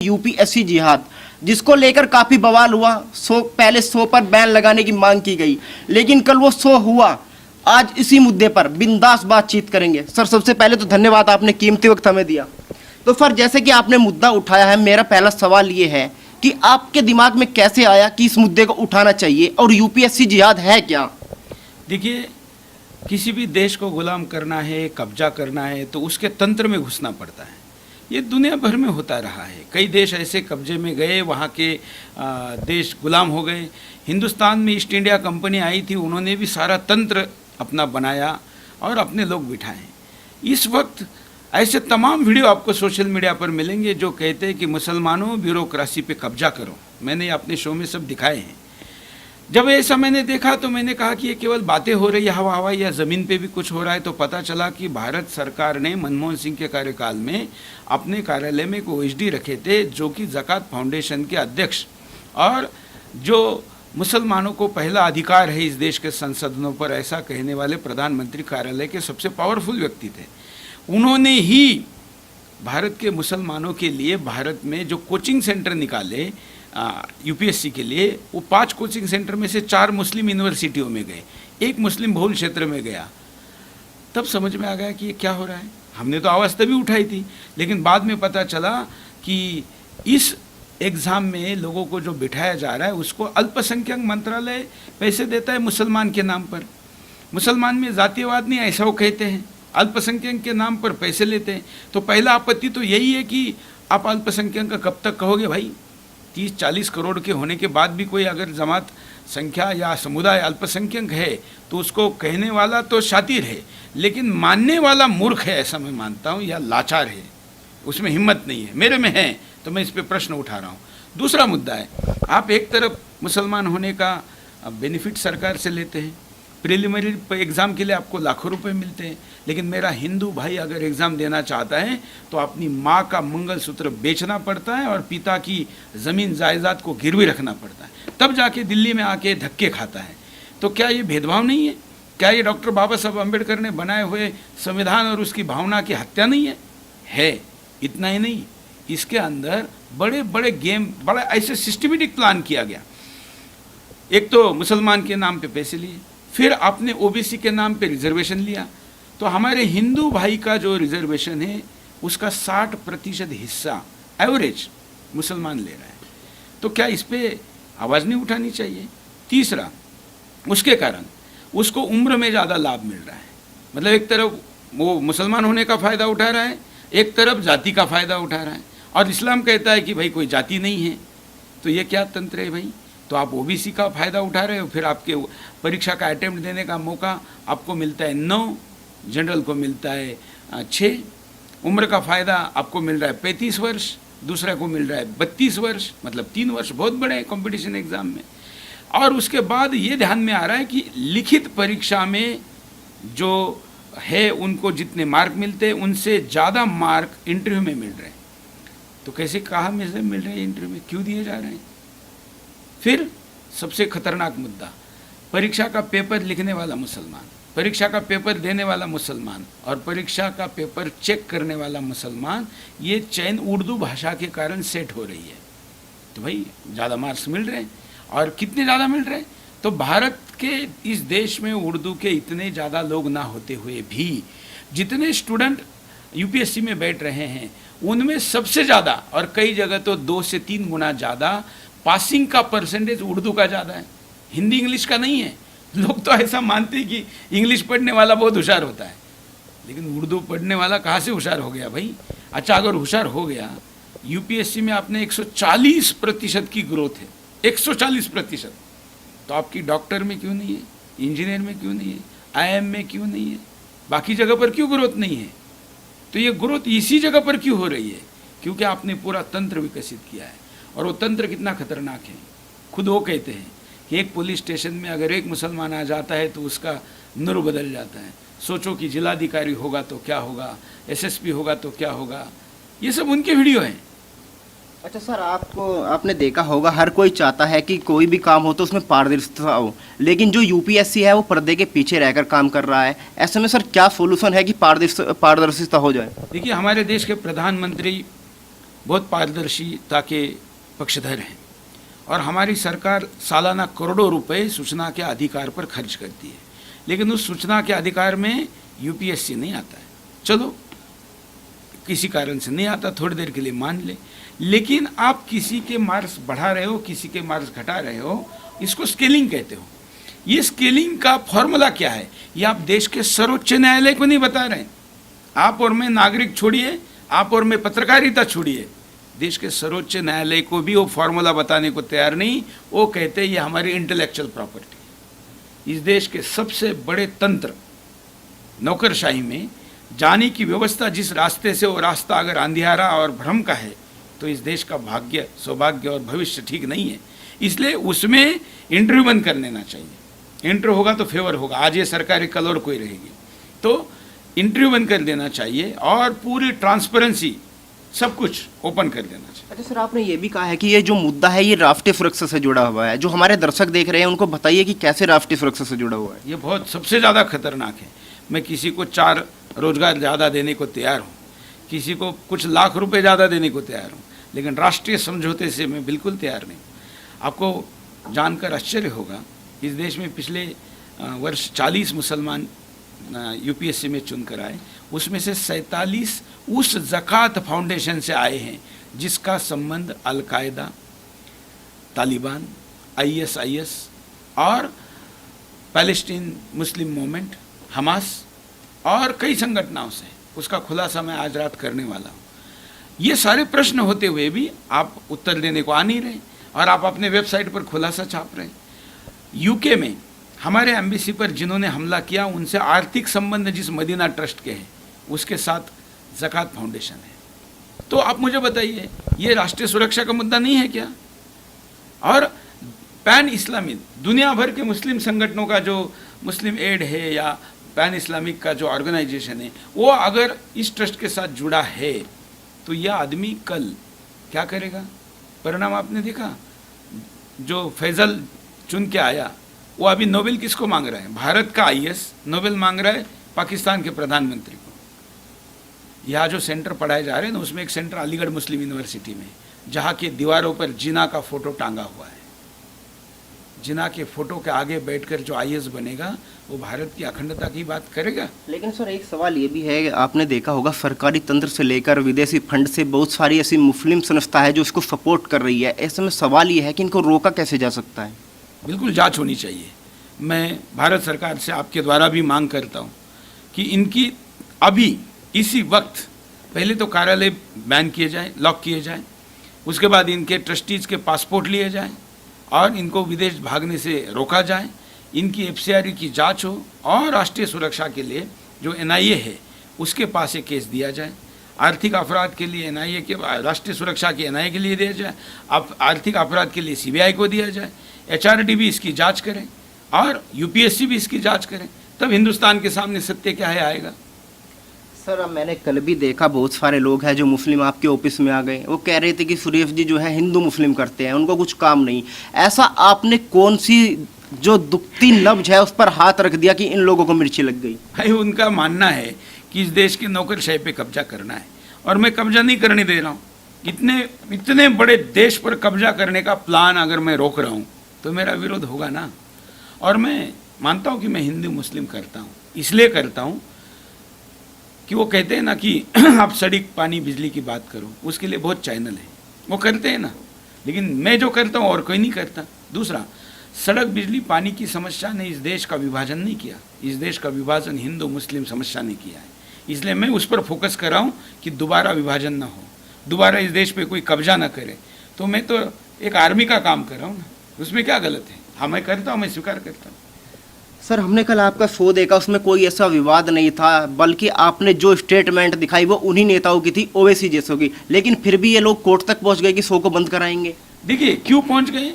UPSC जिहाद, जिसको लेकर काफी बवाल हुआ। पहले 100 पर बैन लगाने की मांग की गई, लेकिन कल वो 100 हुआ। आज इसी मुद्दे पर बिंदास बातचीत करेंगे। सर, सबसे पहले तो धन्यवाद, आपने कीमती वक्त हमें दिया। तो सर, जैसे कि आपने मुद्दा उठाया है, मेरा पहला सवाल ये है कि आपके दिमाग में कैसे आया कि इस मुद्दे को उठाना चाहिए, और यूपीएससी जिहाद है क्या? देखिए, किसी भी देश को गुलाम करना है, कब्जा करना है, तो उसके तंत्र में घुसना पड़ता है। ये दुनिया भर में होता रहा है। कई देश ऐसे कब्जे में गए, वहाँ के देश गुलाम हो गए। हिंदुस्तान में ईस्ट इंडिया कंपनी आई थी, उन्होंने भी सारा तंत्र अपना बनाया और अपने लोग बिठाए। इस वक्त ऐसे तमाम वीडियो आपको सोशल मीडिया पर मिलेंगे जो कहते हैं कि मुसलमानों, ब्यूरोक्रेसी पे कब्जा करो। मैंने अपने शो में सब दिखाए हैं। जब ऐसा मैंने देखा तो मैंने कहा कि ये केवल बातें हो रही है हवा हवा, या ज़मीन पे भी कुछ हो रहा है। तो पता चला कि भारत सरकार ने मनमोहन सिंह के कार्यकाल में अपने कार्यालय में एक ओएसडी रखे थे, जो कि ज़कात फाउंडेशन के अध्यक्ष और जो मुसलमानों को पहला अधिकार है इस देश के संसदों पर, ऐसा कहने वाले प्रधानमंत्री कार्यालय के सबसे पावरफुल व्यक्ति थे। उन्होंने ही भारत के मुसलमानों के लिए भारत में जो कोचिंग सेंटर निकाले यूपीएससी के लिए, वो 5 कोचिंग सेंटर में से 4 मुस्लिम यूनिवर्सिटियों में गए, 1 मुस्लिम बहुल क्षेत्र में गया। तब समझ में आ गया कि ये क्या हो रहा है। हमने तो आवाज़ तभी उठाई थी, लेकिन बाद में पता चला कि इस एग्ज़ाम में लोगों को जो बिठाया जा रहा है उसको अल्पसंख्यक मंत्रालय पैसे देता है मुसलमान के नाम पर। मुसलमान में जातीयवाद नहीं, ऐसा वो कहते हैं, अल्पसंख्यक के नाम पर पैसे लेते हैं। तो पहला आपत्ति तो यही है कि आप अल्पसंख्यक का कब तक कहोगे भाई? 30-40 करोड़ के होने के बाद भी कोई अगर जमात संख्या या समुदाय अल्पसंख्यक है तो उसको कहने वाला तो शातिर है, लेकिन मानने वाला मूर्ख है, ऐसा मैं मानता हूँ, या लाचार है, उसमें हिम्मत नहीं है। मेरे में है तो मैं इस पे प्रश्न उठा रहा हूँ। दूसरा मुद्दा है, आप एक तरफ मुसलमान होने का बेनिफिट सरकार से लेते हैं, प्रिलिमिनरी एग्ज़ाम के लिए आपको लाखों रुपए मिलते हैं, लेकिन मेरा हिंदू भाई अगर एग्ज़ाम देना चाहता है तो अपनी माँ का मंगलसूत्र बेचना पड़ता है और पिता की ज़मीन जायदाद को गिरवी रखना पड़ता है, तब जाके दिल्ली में आके धक्के खाता है। तो क्या ये भेदभाव नहीं है? क्या ये डॉक्टर बाबा साहब अम्बेडकर ने बनाए हुए संविधान और उसकी भावना की हत्या नहीं है? है। इतना ही नहीं, इसके अंदर बड़े बड़े गेम, बड़ा ऐसे सिस्टमेटिक प्लान किया गया। एक तो मुसलमान के नाम पे पैसे लिए, फिर आपने ओबीसी के नाम पे रिजर्वेशन लिया। तो हमारे हिंदू भाई का जो रिजर्वेशन है उसका 60% हिस्सा एवरेज मुसलमान ले रहा है। तो क्या इस पे आवाज़ नहीं उठानी चाहिए? तीसरा, उसके कारण उसको उम्र में ज़्यादा लाभ मिल रहा है। मतलब एक तरफ वो मुसलमान होने का फ़ायदा उठा रहा है, एक तरफ जाति का फ़ायदा उठा रहा है, और इस्लाम कहता है कि भाई कोई जाति नहीं है। तो ये क्या तंत्र है भाई? तो आप ओबीसी का फ़ायदा उठा रहे हो, फिर आपके परीक्षा का अटेम्प्ट देने का मौका आपको मिलता है 9, जनरल को मिलता है 6, उम्र का फ़ायदा आपको मिल रहा है 35 वर्ष, दूसरे को मिल रहा है 32 वर्ष, मतलब 3 वर्ष बहुत बड़े कंपटीशन एग्ज़ाम में। और उसके बाद ये ध्यान में आ रहा है कि लिखित परीक्षा में जो है उनको जितने मार्क मिलते हैं उनसे ज़्यादा मार्क इंटरव्यू में मिल रहे हैं। तो कैसे, कहाँ में से मिल रहे हैं इंटरव्यू में, क्यों दिए जा रहे हैं? फिर सबसे खतरनाक मुद्दा, परीक्षा का पेपर लिखने वाला मुसलमान, परीक्षा का पेपर देने वाला मुसलमान और परीक्षा का पेपर चेक करने वाला मुसलमान, ये चयन उर्दू भाषा के कारण सेट हो रही है। तो भाई ज़्यादा मार्क्स मिल रहे हैं, और कितने ज़्यादा मिल रहे हैं? तो भारत के इस देश में उर्दू के इतने ज़्यादा लोग ना होते हुए भी जितने स्टूडेंट यूपीएससी में बैठ रहे हैं उनमें सबसे ज़्यादा, और कई जगह तो 2 से 3 गुना ज़्यादा पासिंग का परसेंटेज उर्दू का ज़्यादा है, हिंदी इंग्लिश का नहीं है। लोग तो ऐसा मानते हैं कि इंग्लिश पढ़ने वाला बहुत होशियार होता है, लेकिन उर्दू पढ़ने वाला कहाँ से होशियार हो गया भाई? अच्छा, अगर होशियार हो गया, यूपीएससी में आपने 140% की ग्रोथ है, 140%, तो आपकी डॉक्टर में क्यों नहीं है, इंजीनियर में क्यों नहीं है, आईएम में क्यों नहीं है, बाकी जगह पर क्यों ग्रोथ नहीं है? तो ये ग्रोथ इसी जगह पर क्यों हो रही है? क्योंकि आपने पूरा तंत्र विकसित किया है। और वो तंत्र कितना खतरनाक है, खुद वो कहते हैं कि एक पुलिस स्टेशन में अगर एक मुसलमान आ जाता है तो उसका नूर बदल जाता है। सोचो कि जिलाधिकारी होगा तो क्या होगा, एसएसपी होगा तो क्या होगा। ये सब उनके वीडियो हैं। अच्छा सर, आपने देखा होगा हर कोई चाहता है कि कोई भी काम हो तो उसमें पारदर्शिता हो, लेकिन जो यूपीएससी है वो पर्दे के पीछे रहकर काम कर रहा है। ऐसे में सर क्या सोल्यूशन है कि पारदर्शिता हो जाए? देखिए, हमारे देश के प्रधानमंत्री बहुत पारदर्शिता के पक्षधर हैं और हमारी सरकार सालाना करोड़ों रुपए सूचना के अधिकार पर खर्च करती है, लेकिन उस सूचना के अधिकार में यूपीएससी नहीं आता है। चलो किसी कारण से नहीं आता, थोड़ी देर के लिए मान ले, लेकिन आप किसी के मार्क्स बढ़ा रहे हो, किसी के मार्क्स घटा रहे हो, इसको स्केलिंग कहते हो। ये स्केलिंग का फॉर्मूला क्या है, ये आप देश के सर्वोच्च न्यायालय को नहीं बता रहे। आप और मैं नागरिक छोड़िए, आप और मैं पत्रकारिता छोड़िए, देश के सर्वोच्च न्यायालय को भी वो फॉर्मूला बताने को तैयार नहीं। वो कहते हैं ये हमारी इंटेलेक्चुअल प्रॉपर्टी। इस देश के सबसे बड़े तंत्र नौकरशाही में जाने की व्यवस्था, जिस रास्ते से वो रास्ता अगर अंधियारा और भ्रम का है तो इस देश का भाग्य, सौभाग्य और भविष्य ठीक नहीं है। इसलिए उसमें इंटरव्यू बंद कर लेना चाहिए। इंटरव्यू होगा तो फेवर होगा, आज ये सरकारी कल और कोई रहेगी, तो इंटरव्यू बंद कर देना चाहिए और पूरी ट्रांसपेरेंसी सब कुछ ओपन कर देना चाहिए। अच्छा सर, आपने ये भी कहा है कि ये जो मुद्दा है ये राष्ट्रीय सुरक्षा से जुड़ा हुआ है। जो हमारे दर्शक देख रहे हैं उनको बताइए कि कैसे राष्ट्रीय सुरक्षा से जुड़ा हुआ है। ये बहुत सबसे ज़्यादा खतरनाक है। मैं किसी को 4 रोजगार ज़्यादा देने को तैयार हूँ, किसी को कुछ लाख रुपए ज़्यादा देने को तैयार हूँ, लेकिन राष्ट्रीय समझौते से मैं बिल्कुल तैयार नहीं। आपको जानकर आश्चर्य होगा, इस देश में पिछले वर्ष 40 मुसलमान यूपीएससी में चुनकर आए, उसमें से 47 उस ज़कात फाउंडेशन से आए हैं जिसका संबंध अल-कायदा, तालिबान, आईएसआईएस और पैलेस्टीन मुस्लिम मूवमेंट, हमास और कई संगठनों से। उसका खुलासा मैं आज रात करने वाला हूँ। ये सारे प्रश्न होते हुए भी आप उत्तर देने को आ नहीं रहे और आप अपने वेबसाइट पर खुलासा छाप रहे। यूके में हमारे एम्बेसी पर जिन्होंने हमला किया उनसे आर्थिक संबंध जिस मदीना ट्रस्ट के हैं उसके साथ ज़कात फाउंडेशन है। तो आप मुझे बताइए, ये राष्ट्रीय सुरक्षा का मुद्दा नहीं है क्या? और पैन इस्लामिक दुनिया भर के मुस्लिम संगठनों का जो मुस्लिम एड है या पैन इस्लामिक का जो ऑर्गेनाइजेशन है, वो अगर इस ट्रस्ट के साथ जुड़ा है तो यह आदमी कल क्या करेगा? परिणाम आपने देखा। जो फैजल चुन के आया वो अभी नोबेल किसको मांग रहा है? भारत का आईएएस नोबेल मांग रहा है पाकिस्तान के प्रधानमंत्री को। यहाँ जो सेंटर पढ़ाए जा रहे हैं ना, उसमें एक सेंटर अलीगढ़ मुस्लिम यूनिवर्सिटी में, जहाँ की दीवारों पर जिना का फोटो टांगा हुआ है। जिना के फोटो के आगे बैठकर जो आईएएस बनेगा वो भारत की अखंडता की बात करेगा। लेकिन सर एक सवाल ये भी है, आपने देखा होगा सरकारी तंत्र से लेकर विदेशी फंड से बहुत सारी ऐसी मुस्लिम संस्था है जो इसको सपोर्ट कर रही है। ऐसे में सवाल ये है कि इनको रोका कैसे जा सकता है? बिल्कुल जांच होनी चाहिए। मैं भारत सरकार से आपके द्वारा भी मांग करता हूँ कि इनकी अभी इसी वक्त पहले तो कार्यालय बैन किए जाए, लॉक किए जाए, उसके बाद इनके ट्रस्टीज़ के पासपोर्ट लिए जाए और इनको विदेश भागने से रोका जाए, इनकी एफसीआर की जांच हो और राष्ट्रीय सुरक्षा के लिए जो एनआईए है उसके पास एक केस दिया जाए। आर्थिक अपराध के लिए एनआईए के, राष्ट्रीय सुरक्षा के एनआईए के लिए दिया जाए, अब आर्थिक अपराध के लिए सीबीआई को दिया जाए, एचआरडी भी इसकी जांच करें और यूपीएससी भी इसकी जांच करें, तब हिंदुस्तान के सामने सत्य क्या है आएगा। सर अब मैंने कल भी देखा बहुत सारे लोग हैं जो मुस्लिम आपके ऑफिस में आ गए, वो कह रहे थे कि सुरेश जी जो है हिंदू मुस्लिम करते हैं, उनको कुछ काम नहीं। ऐसा आपने कौन सी जो दुखती नब्ज है उस पर हाथ रख दिया कि इन लोगों को मिर्ची लग गई? भाई उनका मानना है कि इस देश की नौकरशाही पे कब्जा करना है और मैं कब्जा नहीं करने दे रहा हूँ। इतने बड़े देश पर कब्जा करने का प्लान अगर मैं रोक रहा हूँ तो मेरा विरोध होगा ना। और मैं मानता हूँ कि मैं हिंदू मुस्लिम करता हूँ, इसलिए करता हूँ कि वो कहते हैं ना कि आप सड़क पानी बिजली की बात करो, उसके लिए बहुत चैनल है, वो करते हैं ना, लेकिन मैं जो करता हूँ और कोई नहीं करता। दूसरा, सड़क बिजली पानी की समस्या ने इस देश का विभाजन नहीं किया, इस देश का विभाजन हिंदू मुस्लिम समस्या ने किया है। इसलिए मैं उस पर फोकस कर रहा हूँ कि दोबारा विभाजन ना हो, दोबारा इस देश पे कोई कब्जा ना करे। तो मैं तो एक आर्मी का काम कर रहा हूँ ना, उसमें क्या गलत है? हाँ मैं करता हूँ, मैं स्वीकार करता हूँ। सर हमने कल आपका शो देखा, उसमें कोई ऐसा विवाद नहीं था, बल्कि आपने जो स्टेटमेंट दिखाई वो उन्हीं नेताओं की थी, ओवैसी जैसों की, लेकिन फिर भी ये लोग कोर्ट तक पहुंच गए कि शो को बंद कराएंगे। देखिए क्यों पहुंच गए,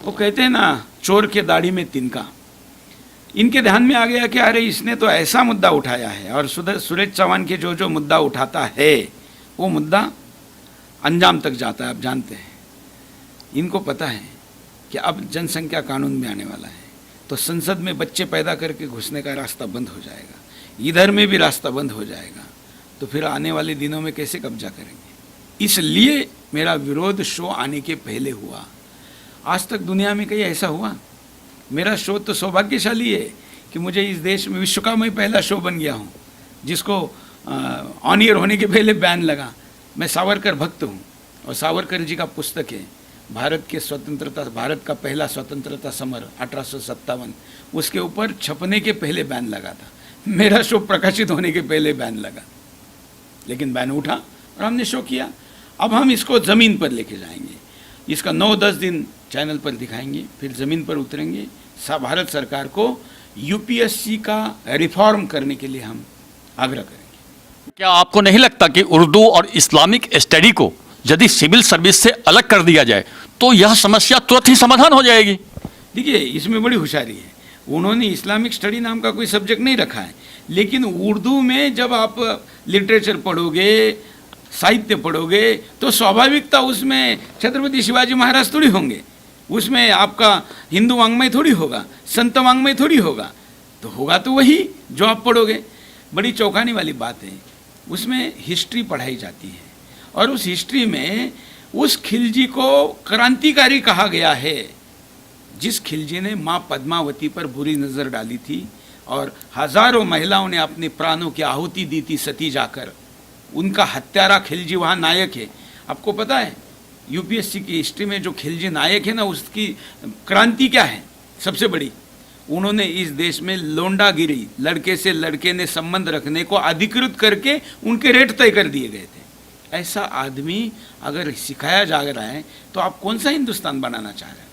वो कहते हैं ना चोर के दाढ़ी में तिनका। इनके ध्यान में आ गया कि अरे इसने तो ऐसा मुद्दा उठाया है, और सुरेश चौहान के जो मुद्दा उठाता है वो मुद्दा अंजाम तक जाता है। आप जानते हैं, इनको पता है कि अब जनसंख्या कानून में आने वाला है तो संसद में बच्चे पैदा करके घुसने का रास्ता बंद हो जाएगा, इधर में भी रास्ता बंद हो जाएगा, तो फिर आने वाले दिनों में कैसे कब्जा करेंगे? इसलिए मेरा विरोध शो आने के पहले हुआ। आज तक दुनिया में कहीं ऐसा हुआ? मेरा शो तो सौभाग्यशाली है कि मुझे इस देश में विश्व का मैं पहला शो बन गया हूँ जिसको ऑन एयर होने के पहले बैन लगा। मैं सावरकर भक्त हूँ और सावरकर जी का पुस्तक है भारत का पहला स्वतंत्रता समर 1857, उसके ऊपर छपने के पहले बैन लगा था। मेरा शो प्रकाशित होने के पहले बैन लगा, लेकिन बैन उठा और हमने शो किया। अब हम इसको ज़मीन पर लेके जाएंगे, इसका 9-10 दिन चैनल पर दिखाएंगे, फिर ज़मीन पर उतरेंगे। भारत सरकार को यूपीएससी का रिफॉर्म करने के लिए हम आग्रह करेंगे। क्या आपको नहीं लगता कि उर्दू और इस्लामिक स्टडी को यदि सिविल सर्विस से अलग कर दिया जाए तो यह समस्या तुरंत ही समाधान हो जाएगी? देखिए, इसमें बड़ी होशियारी है। उन्होंने इस्लामिक स्टडी नाम का कोई सब्जेक्ट नहीं रखा है, लेकिन उर्दू में जब आप लिटरेचर पढ़ोगे, साहित्य पढ़ोगे, तो स्वाभाविकता उसमें छत्रपति शिवाजी महाराज थोड़ी होंगे, उसमें आपका हिंदू वांग्मय थोड़ी होगा, संत वांग्मय थोड़ी होगा, तो होगा तो वही जो आप पढ़ोगे। बड़ी चौंकाने वाली बात है, उसमें हिस्ट्री पढ़ाई जाती है और उस हिस्ट्री में उस खिलजी को क्रांतिकारी कहा गया है जिस खिलजी ने माँ पद्मावती पर बुरी नज़र डाली थी और हजारों महिलाओं ने अपने प्राणों की आहुति दी थी सती जाकर। उनका हत्यारा खिलजी वहाँ नायक है। आपको पता है यूपीएससी की हिस्ट्री में जो खिलजी नायक है ना, उसकी क्रांति क्या है सबसे बड़ी? उन्होंने इस देश में लोंडागिरी, लड़के से लड़के ने संबंध रखने को अधिकृत करके उनके रेट तय कर दिए गए थे। ऐसा आदमी अगर सिखाया जा रहा है तो आप कौन सा हिंदुस्तान बनाना चाह रहे हैं?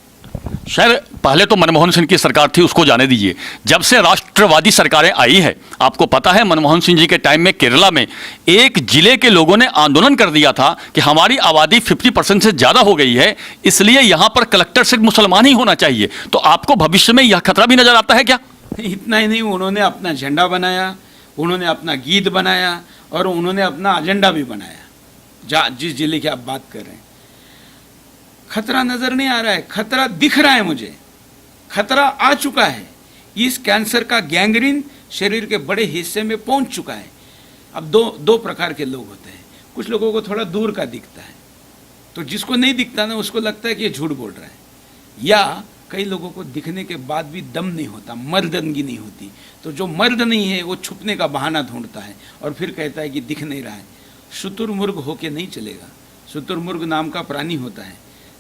शायद पहले तो मनमोहन सिंह की सरकार थी, उसको जाने दीजिए। जब से राष्ट्रवादी सरकारें आई है, आपको पता है मनमोहन सिंह जी के टाइम में केरला में एक जिले के लोगों ने आंदोलन कर दिया था कि हमारी आबादी 50% से ज़्यादा हो गई है, इसलिए यहाँ पर कलेक्टर सिर्फ मुसलमान ही होना चाहिए। तो आपको भविष्य में यह खतरा भी नजर आता है क्या? इतना ही नहीं, उन्होंने अपना झंडा बनाया, उन्होंने अपना गीत बनाया और उन्होंने अपना एजेंडा भी बनाया। जिस जिले की आप बात कर रहे हैं, खतरा नजर नहीं आ रहा है, खतरा दिख रहा है मुझे। खतरा आ चुका है। इस कैंसर का गैंग्रीन शरीर के बड़े हिस्से में पहुंच चुका है। अब दो प्रकार के लोग होते हैं। कुछ लोगों को थोड़ा दूर का दिखता है, तो जिसको नहीं दिखता ना उसको लगता है कि ये झूठ बोल रहा है, या कई लोगों को दिखने के बाद भी दम नहीं होता, मर्दनगी नहीं होती, तो जो मर्द नहीं है वो छुपने का बहाना ढूंढता है और फिर कहता है कि दिख नहीं रहा है। शुतुरमुर्ग होके नहीं चलेगा। शुतुरमुर्ग नाम का प्राणी होता है,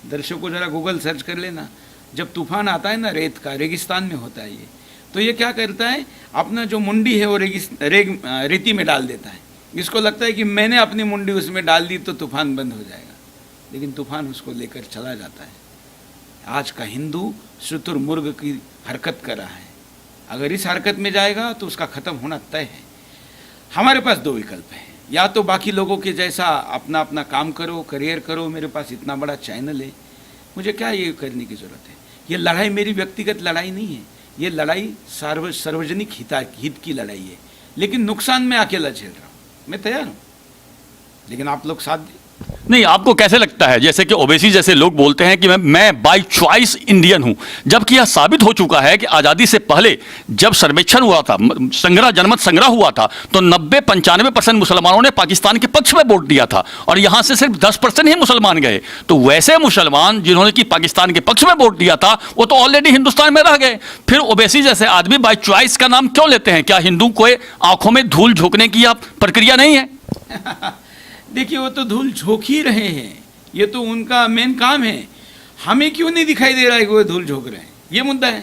दर्शकों जरा गूगल सर्च कर लेना। जब तूफान आता है ना, रेत का, रेगिस्तान में होता है ये, तो ये क्या करता है, अपना जो मुंडी है वो रेती में डाल देता है। इसको लगता है कि मैंने अपनी मुंडी उसमें डाल दी तो तूफान बंद हो जाएगा, लेकिन तूफान उसको लेकर चला जाता है। आज का हिंदू शुतुरमुर्ग की हरकत कर रहा है। अगर इस हरकत में जाएगा तो उसका ख़त्म होना तय है। हमारे पास दो विकल्प हैं, या तो बाकी लोगों के जैसा अपना अपना काम करो, करियर करो। मेरे पास इतना बड़ा चैनल है, मुझे क्या ये करने की ज़रूरत है? ये लड़ाई मेरी व्यक्तिगत लड़ाई नहीं है, ये लड़ाई सार्वजनिक हित की लड़ाई है। लेकिन नुकसान मैं अकेला झेल रहा हूँ, मैं तैयार हूँ, लेकिन आप लोग साथ दें। नहीं, आपको कैसे लगता है, जैसे कि ओवैसी जैसे लोग बोलते हैं कि मैं बाय चॉइस इंडियन हूं, जबकि यह साबित हो चुका है कि आज़ादी से पहले जब सर्वेक्षण हुआ था, जनमत संग्रह हुआ था, तो 90-95% मुसलमानों ने पाकिस्तान के पक्ष में वोट दिया था और यहां से सिर्फ 10% ही मुसलमान गए। तो वैसे मुसलमान जिन्होंने कि पाकिस्तान के पक्ष में वोट दिया था वो तो ऑलरेडी हिंदुस्तान में रह गए। फिर ओवैसी जैसे आदमी बाय चॉइस का नाम क्यों लेते हैं? क्या हिंदू को आंखों में धूल झोंकने की प्रक्रिया नहीं है? देखिए, वो तो धूल झोंक ही रहे हैं, ये तो उनका मेन काम है। हमें क्यों नहीं दिखाई दे रहा है कि वो धूल झोंक रहे हैं? ये मुद्दा है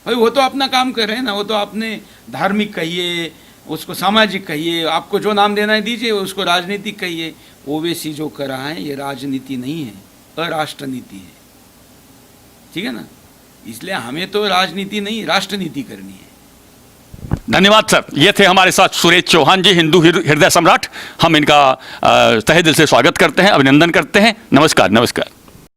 भाई। वो तो अपना काम कर रहे हैं ना, वो तो आपने धार्मिक कहिए, उसको सामाजिक कहिए, आपको जो नाम देना है दीजिए, उसको राजनीतिक कहिए। ओवैसी जो कर रहा है ये राजनीति नहीं है, अराष्ट्रनीति है, ठीक है ना? इसलिए हमें तो राजनीति नहीं, राष्ट्रनीति करनी है। धन्यवाद सर। ये थे हमारे साथ सुरेश चौहान जी, हिंदू हृदय सम्राट। हम इनका तहे दिल से स्वागत करते हैं, अभिनंदन करते हैं। नमस्कार। नमस्कार।